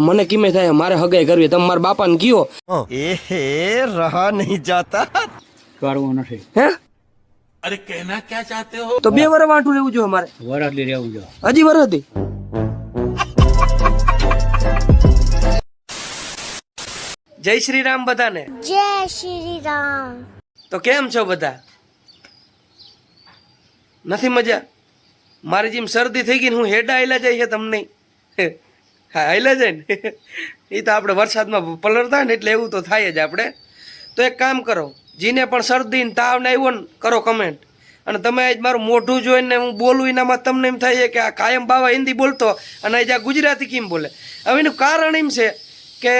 મને કિમે થાય મારે હગાઈ કરવી, તમે મારા બાપાને કયો. એ રહા નહીં જાતા. કરવું નથી. હે अरे कहना क्या चाहते हो? તો 2 વર્ષ વાંઠું રહેવું જોઈએ મારે. વરસથી રહેવું જો. હજી વર્ષ હતી. જય શ્રી રામ બધાને. જય શ્રી રામ. તો કેમ છો બધા? નથી મજા? મારી જેમ શરદી થઈ ગઈ ને હું હેડા આયલા જાય છે તમને. હા આયલા જાય ને એ તો આપણે વરસાદમાં પલળતા ને એટલે એવું તો થાય જ આપણે. તો એક કામ કરો, જેને પણ શરદી ને તાવ ને આવ્યો ને કરો કમેન્ટ. અને તમે આજ મારું મોઢું જોઈને હું બોલું એનામાં તમને એમ થાય કે આ કાયમ બાવા હિન્દી બોલતો અને આજ આ ગુજરાતી કેમ બોલે. હવે એનું કારણ એમ છે કે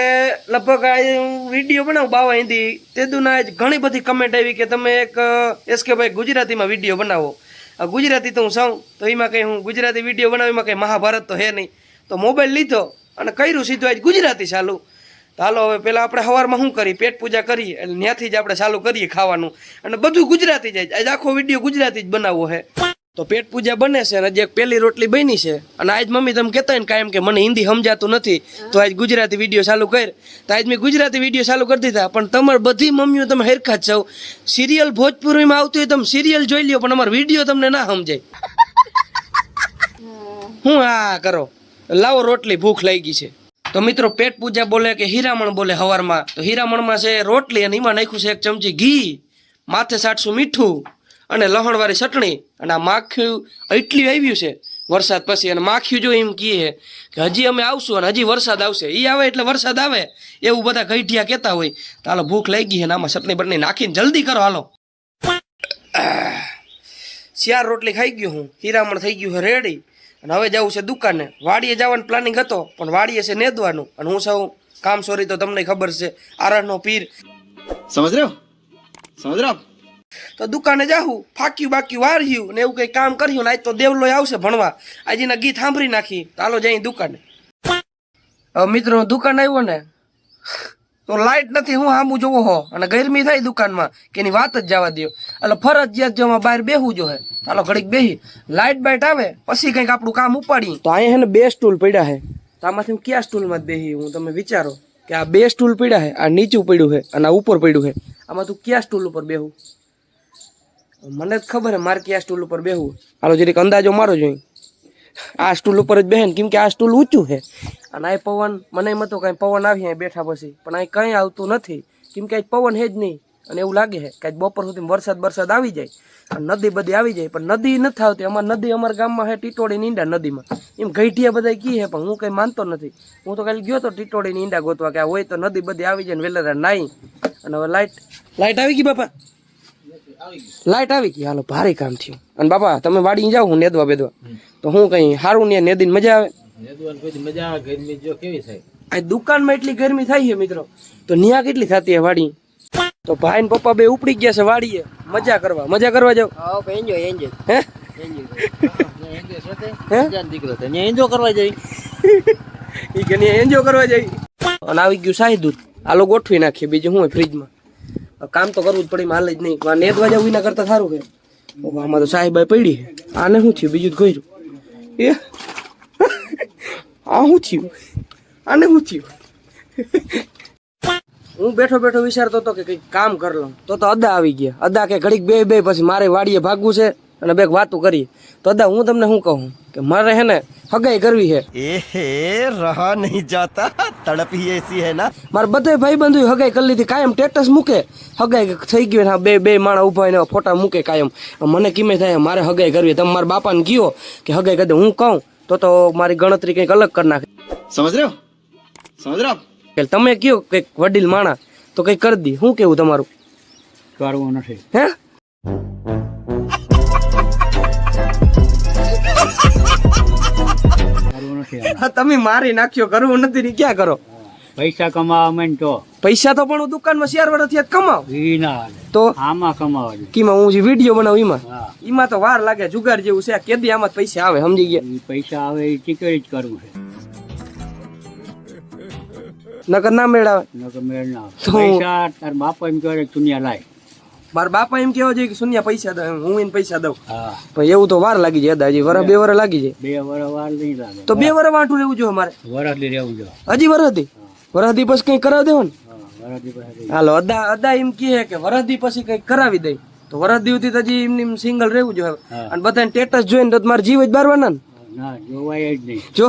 લગભગ આ હું વિડીયો બનાવું બાવા હિન્દી તે દુના આજ ઘણી બધી કમેન્ટ આવી કે તમે એક એસકે ભાઈ ગુજરાતીમાં વિડીયો બનાવો. ગુજરાતી તો હું સૌ તો એમાં કંઈ હું ગુજરાતી વિડીયો બનાવું એમાં કંઈ મહાભારત તો હે નહીં. તો મોબાઈલ લીધો અને કર્યું સીધું આજ ગુજરાતી ચાલુ. તો હાલો હવે પહેલાં આપણે સવારમાં શું કરીએ, પેટ પૂજા કરીએ એટલે ત્યાંથી જ આપણે ચાલુ કરીએ ખાવાનું અને બધું ગુજરાતી જ. આજ આખો વિડીયો ગુજરાતી જ બનાવવો છે. તો પેટ પૂજા બને છે અને જે પહેલી રોટલી બની છે અને આજ મમ્મી તમે કહેતા હોય ને કાયમ કે મને હિન્દી સમજાતું નથી તો આજ ગુજરાતી વિડીયો ચાલુ કર. તો આજ મેં ગુજરાતી વિડીયો ચાલુ કરી દીધા. પણ તમારે બધી મમ્મીઓ તમે હેરખા જ છો. સિરિયલ ભોજપુરીમાં આવતી હોય તમે સિરિયલ જોઈ લ્યો પણ અમારો વિડીયો તમને ના સમજાય. હું આ કરો લાવો રોટલી, ભૂખ લાગી છે. તો મિત્રો પેટ પૂજા બોલે કે હીરામણ બોલે હવારમાં. તો હીરામણમાં છે રોટલી અને એમાં નાખ્યું છે 1 ચમચી ઘી, માથે 700 મીઠું અને લહણવાળી ચટણી. અને આ માખ્યું એટલી આવ્યું છે વરસાદ પછી. અને માખ્યું જો એમ કહે કે હજી અમે આવશું અને હજી વરસાદ આવશે. એ આવે એટલે વરસાદ આવે એવું બધા ગઈઢિયા કહેતા હોય. તો હાલો ભૂખ લાગી છે ને આમાં ચટણી બટણી નાખીને જલ્દી કરો હાલો. 4 રોટલી ખાઈ ગયો હું, હીરામણ થઈ ગયું છે રેડી. અને હવે જવું છે દુકાને. વાડીએ જવાનું પ્લાનિંગ હતો પણ વાડીએ છે નેદવાનું. અને હું સૌ કામ સોરી તો તમને ખબર છે આરાનો પીર, સમજ રહ્યો? સમજ રહ્યો? તો દુકાને જાઉં ફાક્યું બાક્યું વાર્યું ને એવું કંઈ કામ કર્યું ને આજ તો દેવલો આવશે ભણવા. આજના ગીત સાંભળી નાખી. તો હાલો જઈ દુકાને. હવે મિત્રો દુકાન આવ્યો ને તો લાઇટ નથી, હું સામું જોવો હો અને ગરમી થાય દુકાનમાં કે એની વાત જ જવા દો. એટલે ફરજિયાત જો બહાર બેહવું જો હે. ચાલો ઘડીક બેહી લાઇટ બાઇટ આવે પછી કંઈક આપણું કામ ઉપાડી. તો અહીંયા છે ને 2 સ્ટૂલ પડ્યા છે. તો આમાંથી હું કયા સ્ટૂલમાં જ બેહી હું તમે વિચારો કે આ 2 સ્ટૂલ પડ્યા છે, આ નીચું પડ્યું છે અને આ ઉપર પડ્યું છે. આમાં તું કયા સ્ટૂલ ઉપર બેહું? મને જ ખબર હે મારે કયા સ્ટૂલ ઉપર બેહવું. હાલો જરીક અંદાજો મારો જોઈએ. આ સ્ટૂલ ઉપર જ બેહે કેમ કે આ સ્ટૂલ ઊંચું છે અને આ પવન મને એમ હતો કાંઈ પવન આવી બેઠા પછી પણ અહીં કંઈ આવતું નથી કેમ કે આજ પવન હે જ નહીં. અને એવું લાગે છે કે આજ બપોર સુધી વરસાદ આવી જાય અને નદી બધી આવી જાય પણ નદી નથી આવતી. નદી અમારા ગામમાં છે ટીટોળી ઈંડા નદીમાં. એમ ગઈઢિયા બધા કી છે પણ હું કંઈ માનતો નથી. હું તો કાલે ગયો તો ટીટોળી ઈંડા ગોતવા કે આ હોય તો નદી બધી આવી જાય ને વેલેરા નાઈ. અને હવે લાઇટ આવી ગઈ બાપા, લાઇટ આવી ગઈ. હાલો ભારે કામ થયું. અને બાપા તમે વાડી જાઓ હું નેદવા બેદવા તો હું કઈ સારું ને નેદીને મજા આવે? મજા આવે. ગરમી જો કેવી થાય આ દુકાનમાં એટલી ગરમી થાય છે મિત્રો તો ન્યા કેટલી થતી હે વાડી. તો ભાઈ ને પપ્પા બે ઉપડી ગયા છે વાડીએ મજા કરવા જાવ. હે એન્જોય કરવા જઈ ઈ કે એન્જોય કરવા જઈ. અને આવી ગયું શાહી દૂધ. આલો ગોઠવી નાખીએ બીજું હું ફ્રીજમાં. કામ તો કરવું જ પડે, હાલ જ નહીં. નેદવા જવું એના કરતા સારું છે. આમાં તો સાહેબાઈ પડી. આને શું થયું? બીજું જ ગયું એ આ શું થયું? આને શું થયું? હું બેઠો વિચારતો હતો કે કંઈક કામ કરી લઉં તો અદા આવી ગયા. અદા કે ઘડીક બે પછી મારે વાડીએ ભાગવું છે અને બે વાતો કરીએ. તો અદા હું તમને શું કહું કે મારે હે ને હગાઈ કરવી છે. એ રહા નહીં જાતા, તડપ ही ऐसी है ना. મારા બધા ભાઈ બંધુ હગાઈ કરી લીધી. કાયમ સ્ટેટસ મૂકે હગાઈ થઈ ગયું. હા બે માણા ઉભા એને ફોટા મૂકે કાયમ. મને કિમે થાય મારે હગાઈ કરવી. તમે મારા બાપાને કયો કે હગાઈ કરી દે. હું કહું તો મારી ગણતરી કંઈક અલગ કરી નાખે. સમજ રહ્યો? સમજ રહ્યો? તમે કયો કંઈક વડીલ માણા તો કંઈક કરી દી. શું કેવું તમારું? કરવું નથી. હે તમે મારી નાખ્યો. કરવું નથી ને ક્યાં કરો? પૈસા કમાવા માંડ તો પૈસા તો પણ હું દુકાનમાં 4 વર્ષથી કમાવ. ઈ ના તો આમાં કમાવા કીમાં હું જે વિડીયો બનાવું એમાં તો વાર લાગે. જુગાર જેવું છે. કેદી આમાં પૈસા આવે સમજી ગયા? પૈસા આવે એ ટીકડી જ કરવું છે. નકર ના મેળાવે. નકર મેળ ના આવે. પૈસા તાર બાપા એમ કહે ચુનિયા લાય. મારા બાપા એમ કેવા જોઈએ કે શૂન્ય પૈસા દઉં એમ, હું એને પૈસા દઉં, હા પણ એવું તો વાર લાગી જાય દાદા, હજી વરસ 2 વર્ષ લાગી જાય. 2 વર્ષ વાર નહીં લાગે તો 2 વર્ષ વાંઠું રહેવું જોઈએ અમારે, વરસથી રહેવું જો હજી વરસથી પછી કઈ કરાવી દેવો ને. વરસથી પછી હાલો અદા એમ કહે કે વરસથી પછી કઈ કરાવી દે, તો વરસથી સુધી તો હજી એમ સિંગલ રહેવું જોઈએ. હા. અને બધાને સ્ટેટસ જોઈને તો મારે જીવ જ બારવાના ને. ના જોવાય જ નહીં. જો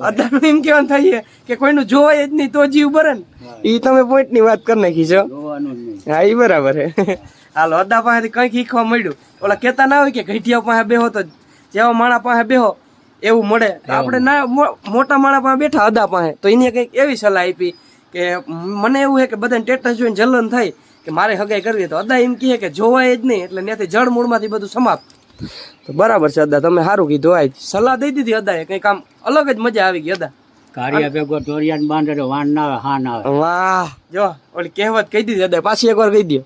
અદાનું એમ કેવાનું થાય કે કોઈનું જોવાય જ નહીં તો જીવ બરે ને, એ તમે પોઈન્ટ ની વાત કરી નાખી છો. જોવાનું જ નહીં. હા એ બરાબર હે. હાલો અદા પાસેથી કંઈક શીખવા મળ્યું. ઓલા કેતા ના હોય કે ઘેટિયા પાસે બેહો તો જેવા માણા પાસે બેહો એવું મળે. તો આપણે ના મોટા માણા પાસે બેઠા અદા પાસે, તો એને કંઈક એવી સલાહ આપી કે મને એવું છે કે બધાને સ્ટેટસ જોઈને જલન થાય કે મારે હગાઈ કરવી, તો અદા એમ કહે કે જોવાય જ નહીં, એટલે ત્યાંથી જળ મૂળમાંથી બધું સમાપ્ત. તો બરાબર છે અદા, તમે સારું કીધું. આ સલાહ દઈ દીધી અદાએ, કંઈક આમ અલગ જ મજા આવી ગઈ અદા. કારિયા ભેગો ઢોરિયાને બાંધે તો વાન ના આવે, હા ના આવે. વાહ, જો ઓલી કહેવત કહી દીધી અદા, પાછી એકવાર કહી દો.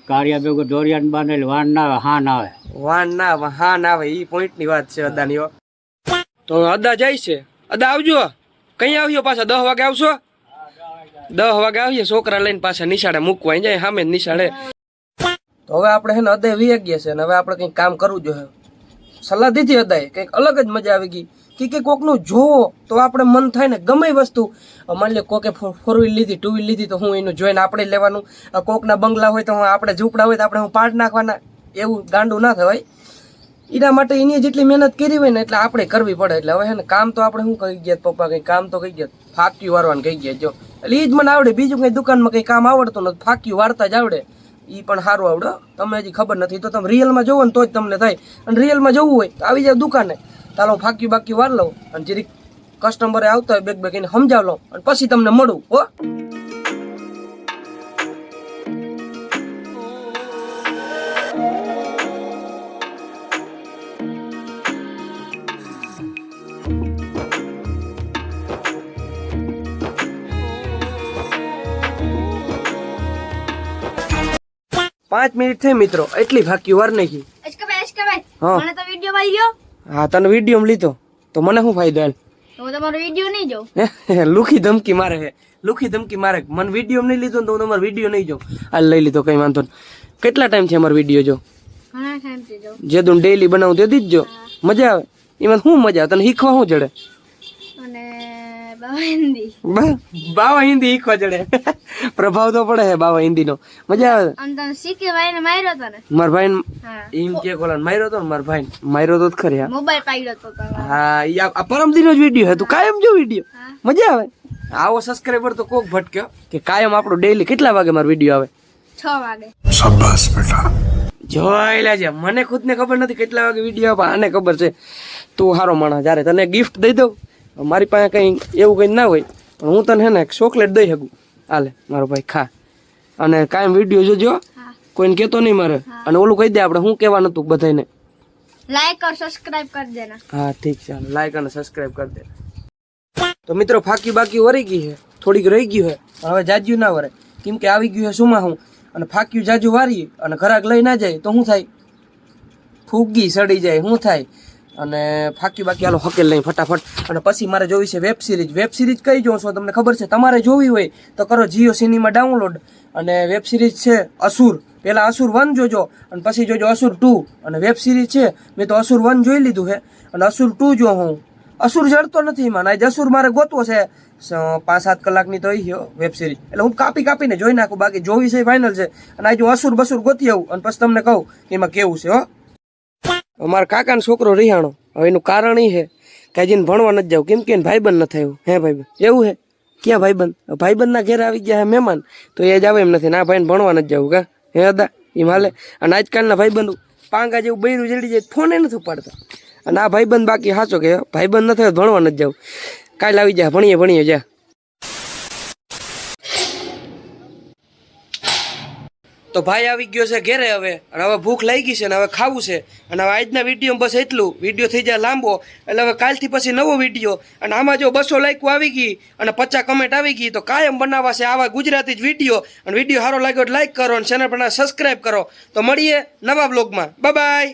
કારિયા ભેગો ઢોરિયાને બાંધે એટલે વાન ના આવે, હા ના આવે. વાન ના આવે, હા ના આવે, ઈ પોઈન્ટ ની વાત છે અદાની. હો તો અદા જાય છે. અદા આવજો, કઈ આવ્યો પાછા 10 વાગે આવશો? 10 વાગે આવીએ, છોકરા લઈને પાછા નિશાળે મૂકવા જાય, સામે જ નિશાળે. તો હવે આપણે છે ને અદા વી ગયા છે ને હવે આપણે કંઈક કામ કરવું જોઈએ. સલાહ દીધી અદાએ, કંઈક અલગ જ મજા આવી ગઈ કે કોકનું જોવો તો આપણે મન થાય ને ગમે એ વસ્તુ. માની લો કોકે 4 વ્હીલ લીધી, 2 વ્હીલ લીધી, તો હું એનું જોઈને આપણે લેવાનું. કોકના બંગલા હોય તો આપણે ઝૂંપડા હોય તો આપણે હું પાડ નાખવાના, એવું ગાંડું ના થવાય. એના માટે એની જેટલી મહેનત કરી હોય ને એટલે આપણે કરવી પડે. એટલે હવે છે ને કામ તો આપણે શું કહી ગયા પપ્પા, કંઈ કામ તો કહી ગયા, ફાક્યું વારવાનું કહી ગયા. જો એટલે એ જ મને આવડે, બીજું કંઈ દુકાનમાં કંઈ કામ આવડતું નથી, ફાક્યું વારતા જ આવડે. એ પણ સારું આવડે. તમને હજી ખબર નથી તો તમે રિયલમાં જોવો ને તો જ તમને થાય. અને રિયલમાં જવું હોય તો આવી જાવ દુકાને, ચાલો ફાક્યું બાક્યું વાર લઉં અને જરીક કસ્ટમરે આવતા હોય બેગ એને સમજાવ લઉં અને પછી તમને મળું. હો 5 મિનિટ થઈ મિત્રો, એટલી ફાકી વાર નાખી. હા. મને તો વિડિયો મળી ગયો. હા તને વિડીયો લીધો તો મને શું ફાયદો? હાલ તો હું તમારો વિડિયો નહીં જોઉં. લુખી ધમકી મારે હે, લુખી ધમકી મારે. મને વિડીયો નહીં લીધો તો હું તમારો વિડીયો નહીં જોઉં. હાલ લઈ લીધો, કઈ વાંધો નહીં. કેટલા ટાઈમ છે અમારો વિડીયો જો? ઘણા ટાઈમથી જોઉં. જે તું ડેઈલી બનાવું તે દી જ જો. મજા આવે એમાં? શું મજા આવે તને? શીખવા શું જડે? અને બાવા હિન્દી. બાવા હિન્દી શીખવા જડે. પ્રભાવ તો પડે હે બાવા હિન્દી નો. મજા આવે. અને તને શીખે ભાઈને માર્યો તો ને? મારા ભાઈ હા. એમ કે કોલાને માર્યો તો ને, મારા ભાઈ માર્યો તો જ ખરી. હા મોબાઈલ પાડ્યો તો તમારો. હા ઈ આ પરમ દિનો જ વિડીયો હે. તું કાયમ જો વિડીયો, મજા આવે. આવો સબસ્ક્રાઇબર તો કોક ભટક્યો કે કાયમ આપણો ડેઈલી કેટલા વાગે મારો વિડીયો આવે? 6 વાગે. शाबाश बेटा જોઈ લેજે. મને ખુદ ને ખબર નથી કેટલા વાગે વિડીયો આવે, આને ખબર છે. તું હારો માણસ, જ્યારે તને ગિફ્ટ દઈ દઉં, મારી પાસે કઈ એવું કઈ ના હોય પણ હું તને હે ને ચોકલેટ દઈ શકું. હાલે મારો ભાઈ ખા, અને કાયમ વિડીયો જોજો, કોઈને કહેતો નહીં મારે. અને ઓલું કહી દે આપણે શું કહેવાનું હતું બધાને. લાઈક और સબસ્ક્રાઇબ कर देना. હા ઠીક છે, લાઈક અને સબસ્ક્રાઇબ કરી દે. તો મિત્રો ફાકી બાકી વરી ગઈ છે, થોડીક રહી ગયું છે, પણ હવે જાજ્યું ના વરે, કેમ કે આવી ગયું છે સુમા હું. અને ફાક્યું જાજુ વારી અને ઘરાક લઈ ના જાય તો શું થાય? ફૂગી સડી જાય, શું થાય? અને ફાક્યું બાકી હાલો હકેલ લઈ ફટાફટ. અને પછી મારે જોવી છે વેબ સિરીઝ. વેબ સિરીઝ કઈ જોઉં છો તમને ખબર છે? તમારે જોવી હોય તો કરો જીઓ સિનેમા ડાઉનલોડ. અને વેબ સિરીઝ છે અસુર. પહેલા અસુર 1 જોજો અને પછી જોજો અસુર 2. અને વેબ સિરીઝ છે, મેં તો અસુર 1 જોઈ લીધું છે અને અસુર 2 જો હું. અસુર જડતો નથી એમાં, આજ અસુર મારે ગોતવો છે. 5-7 કલાકની તો એ વેબ સિરીઝ, એટલે હું કાપીને જોઈ નાખું. બાકી જોવી છે ફાઇનલ છે. અને આજે હું અસુર બસુર ગોતી આવું અને પછી તમને કહું કે એમાં કેવું છે. હો મારા કાકાનો છોકરો રિહાણો. હવે એનું કારણ એ છે કે હજી ભણવા નથી જાવ, કેમ કે ભાઈબંધ નથી આવ્યું. હે ભાઈબંધ એવું છે? ક્યાં ભાઈબંધ? ભાઈબંધના ઘેર આવી ગયા હે મહેમાન, તો એ જ આવે એમ નથી. ના ભાઈને ભણવા નથી જવું કા? હે અદા એમ હાલે. અને આજકાલના ભાઈબંધ પાંગા જેવું બૈરું જડી જાય, ફોને નથી ઉપાડતા. અને આ ભાઈબંધ બાકી સાચો કે ભાઈબંધ નથી ભણવા નથી જવું. કાલે આવી જા, ભણીએ જા. તો ભાઈ આવી ગયો છે ઘેરે હવે, અને હવે ભૂખ લાગી છે ને હવે ખાવું છે. અને હવે આજના વિડીયો બસ એટલું. વિડીયો થઈ જાય લાંબો, એટલે હવે કાલથી પછી નવો વિડીયો. અને આમાં જો 200 લાઈકો આવી ગઈ અને 50 કમેન્ટ આવી ગઈ તો કાયમ બનાવવા છે આવા ગુજરાતી જ વિડીયો. અને વિડીયો સારો લાગ્યો તો લાઈક કરો અને ચેનલ પર સબસ્ક્રાઈબ કરો. તો મળીએ નવા બ્લોગમાં. Bye bye.